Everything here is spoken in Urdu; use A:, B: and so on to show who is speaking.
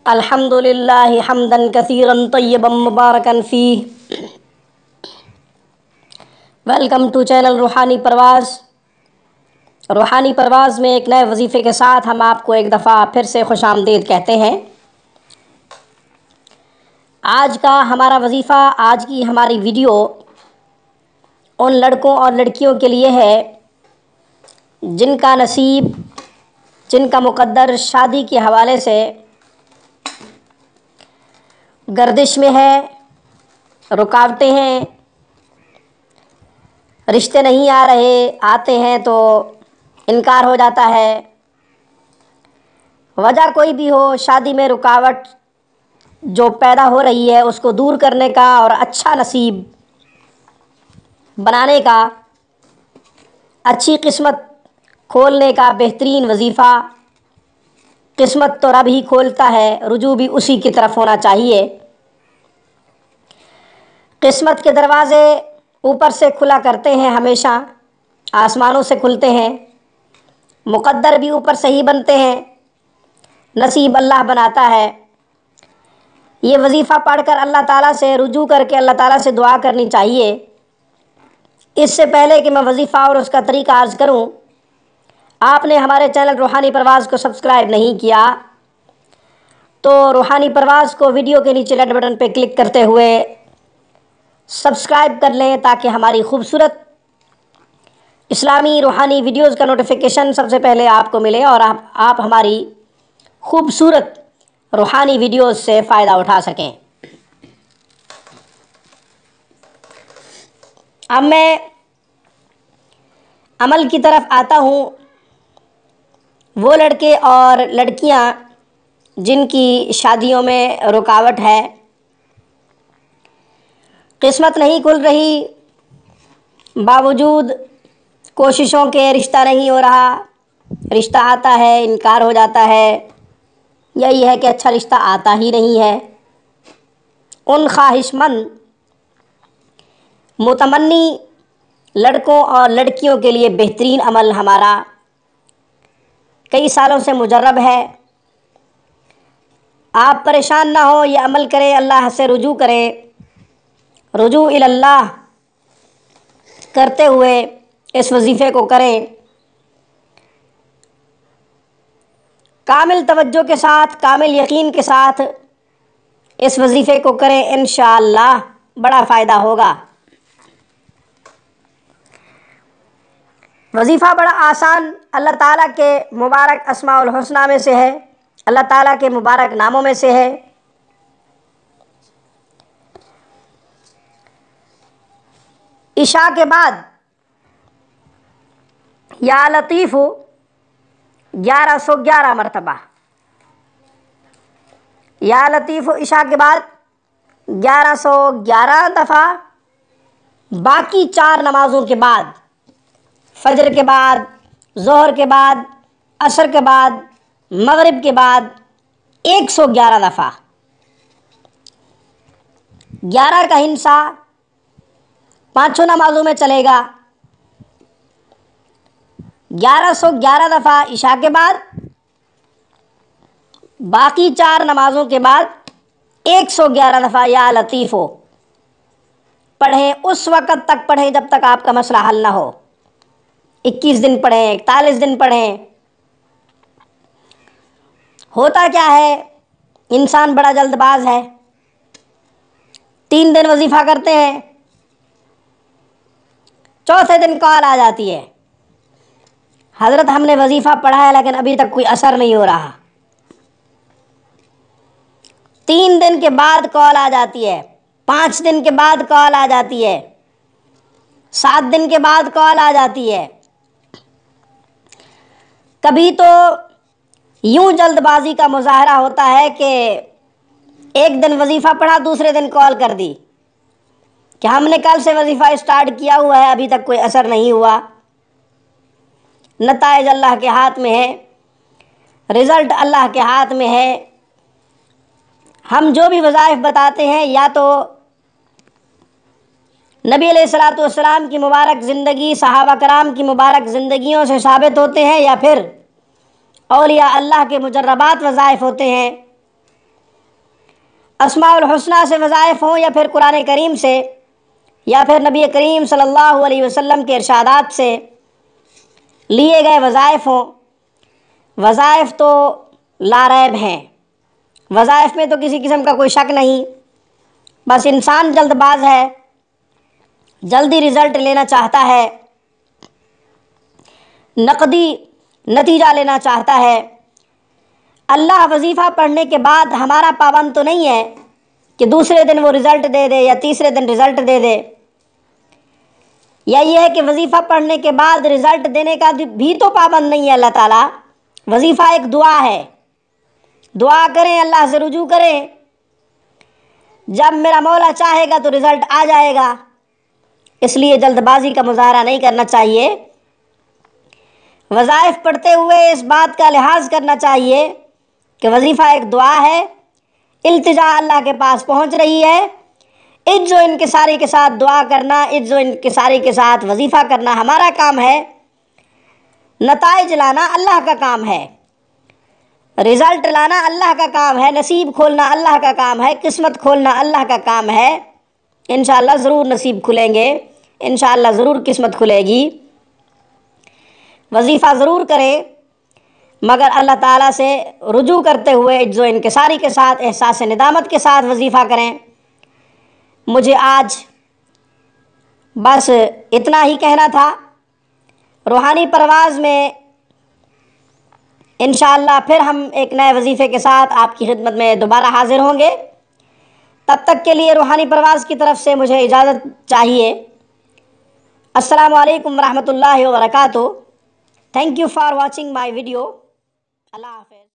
A: الحمد للہ حمدا کثیرا طیبا مبارکا فیہ۔ ویلکم ٹو چینل روحانی پرواز۔ روحانی پرواز میں ایک نئے وظیفے کے ساتھ ہم آپ کو ایک دفعہ پھر سے خوش آمدید کہتے ہیں۔ آج کا ہمارا وظیفہ، آج کی ہماری ویڈیو ان لڑکوں اور لڑکیوں کے لیے ہے جن کا نصیب، جن کا مقدر شادی کے حوالے سے گردش میں ہے، رکاوٹیں ہیں، رشتے نہیں آ رہے، آتے ہیں تو انکار ہو جاتا ہے۔ وجہ کوئی بھی ہو، شادی میں رکاوٹ جو پیدا ہو رہی ہے اس کو دور کرنے کا اور اچھا نصیب بنانے کا، اچھی قسمت کھولنے کا بہترین وظیفہ۔ قسمت تو رب ہی کھولتا ہے، رجوع بھی اسی کی طرف ہونا چاہیے۔ قسمت کے دروازے اوپر سے کھلا کرتے ہیں، ہمیشہ آسمانوں سے کھلتے ہیں، مقدر بھی اوپر سے ہی بنتے ہیں، نصیب اللہ بناتا ہے۔ یہ وظیفہ پڑھ کر اللہ تعالیٰ سے رجوع کر کے اللہ تعالیٰ سے دعا کرنی چاہیے۔ اس سے پہلے کہ میں وظیفہ اور اس کا طریقہ عرض کروں، آپ نے ہمارے چینل روحانی پرواز کو سبسکرائب نہیں کیا تو روحانی پرواز کو ویڈیو کے نیچے ریڈ بٹن پہ کلک کرتے ہوئے سبسکرائب کر لیں تاکہ ہماری خوبصورت اسلامی روحانی ویڈیوز کا نوٹیفیکیشن سب سے پہلے آپ کو ملے اور آپ ہماری خوبصورت روحانی ویڈیوز سے فائدہ اٹھا سکیں۔ اب میں عمل کی طرف آتا ہوں۔ وہ لڑکے اور لڑکیاں جن کی شادیوں میں رکاوٹ ہے، قسمت نہیں کھل رہی، باوجود کوششوں کے رشتہ نہیں ہو رہا، رشتہ آتا ہے انکار ہو جاتا ہے، یہی ہے کہ اچھا رشتہ آتا ہی نہیں ہے۔ ان خواہش مند متمنی لڑکوں اور لڑکیوں کے لیے بہترین عمل ہمارا کئی سالوں سے مجرب ہے۔ آپ پریشان نہ ہو، یہ عمل کریں، اللہ سے رجوع کریں، رجوع اللہ کرتے ہوئے اس وظیفے کو کریں، کامل توجہ کے ساتھ، کامل یقین کے ساتھ اس وظیفے کو کریں، انشاءاللہ بڑا فائدہ ہوگا۔ وظیفہ بڑا آسان، اللہ تعالیٰ کے مبارک اسماء الحسنہ میں سے ہے، اللہ تعالیٰ کے مبارک ناموں میں سے ہے۔ عشاء کے بعد یا لطیف 1111 مرتبہ، یا لطیف عشاء کے بعد 1111 دفعہ، باقی 4 نمازوں کے بعد، فجر کے بعد، ظہر کے بعد، عصر کے بعد، مغرب کے بعد 111 دفعہ۔ 11 کا ہندسہ 5 نمازوں میں چلے گا۔ 1111 دفعہ عشاء کے بعد، باقی 4 نمازوں کے بعد 111 دفعہ یا لطیف ہو پڑھیں۔ اس وقت تک پڑھیں جب تک آپ کا مسئلہ حل نہ ہو۔ 21 دن پڑھیں، 41 دن پڑھیں۔ ہوتا کیا ہے، انسان بڑا جلد باز ہے، 3 دن وظیفہ کرتے ہیں، چوتھے دن کال آ جاتی ہے، حضرت ہم نے وظیفہ پڑھا ہے لیکن ابھی تک کوئی اثر نہیں ہو رہا۔ 3 دن کے بعد کال آ جاتی ہے، 5 دن کے بعد کال آ جاتی ہے، 7 دن کے بعد کال آ جاتی ہے۔ کبھی تو یوں جلد بازی کا مظاہرہ ہوتا ہے کہ ایک دن وظیفہ پڑھا، دوسرے دن کال کر دی کہ ہم نے کل سے وظیفہ اسٹارٹ کیا ہوا ہے، ابھی تک کوئی اثر نہیں ہوا۔ نتائج اللہ کے ہاتھ میں ہے، رزلٹ اللہ کے ہاتھ میں ہے۔ ہم جو بھی وظائف بتاتے ہیں یا تو نبی علیہ الصلوۃ والسلام کی مبارک زندگی، صحابہ کرام کی مبارک زندگیوں سے ثابت ہوتے ہیں، یا پھر اولیاء اللہ کے مجربات وظائف ہوتے ہیں۔ اسماء الحسنہ سے وظائف ہوں یا پھر قرآن کریم سے یا پھر نبی کریم صلی اللہ علیہ وسلم کے ارشادات سے لیے گئے وظائف ہوں، وظائف تو لا ریب ہیں، وظائف میں تو کسی قسم کا کوئی شک نہیں، بس انسان جلد باز ہے، جلدی رزلٹ لینا چاہتا ہے، نقدی نتیجہ لینا چاہتا ہے۔ اللہ وظیفہ پڑھنے کے بعد ہمارا پابند تو نہیں ہے کہ دوسرے دن وہ رزلٹ دے دے یا تیسرے دن رزلٹ دے دے، یا یہ ہے کہ وظیفہ پڑھنے کے بعد رزلٹ دینے کا بھی تو پابند نہیں ہے اللہ تعالیٰ۔ وظیفہ ایک دعا ہے، دعا کریں، اللہ سے رجوع کریں، جب میرا مولا چاہے گا تو رزلٹ آ جائے گا، اس لیے جلد بازی کا مظاہرہ نہیں کرنا چاہیے۔ وظائف پڑھتے ہوئے اس بات کا لحاظ کرنا چاہیے کہ وظیفہ ایک دعا ہے، التجا اللہ کے پاس پہنچ رہی ہے، عجز و انکساری کے ساتھ دعا کرنا، عجز و انکساری کے ساتھ وظیفہ کرنا ہمارا کام ہے، نتائج لانا اللہ کا کام ہے، رزلٹ لانا اللہ کا کام ہے، نصیب کھولنا اللہ کا کام ہے، قسمت کھولنا اللہ کا کام ہے۔ انشاءاللہ ضرور نصیب کھلیں گے، انشاءاللہ ضرور قسمت کھلے گی۔ وظیفہ ضرور کریں، مگر اللہ تعالیٰ سے رجوع کرتے ہوئے عجز و انکساری کے ساتھ، احساس ندامت کے ساتھ وظیفہ کریں۔ مجھے آج بس اتنا ہی کہنا تھا۔ روحانی پرواز میں انشاءاللہ پھر ہم ایک نئے وظیفے کے ساتھ آپ کی خدمت میں دوبارہ حاضر ہوں گے۔ تب تک کے لیے روحانی پرواز کی طرف سے مجھے اجازت چاہیے۔ السلام علیکم ورحمۃ اللہ وبرکاتہ۔ Thank you for watching my video. اللہ حافظ۔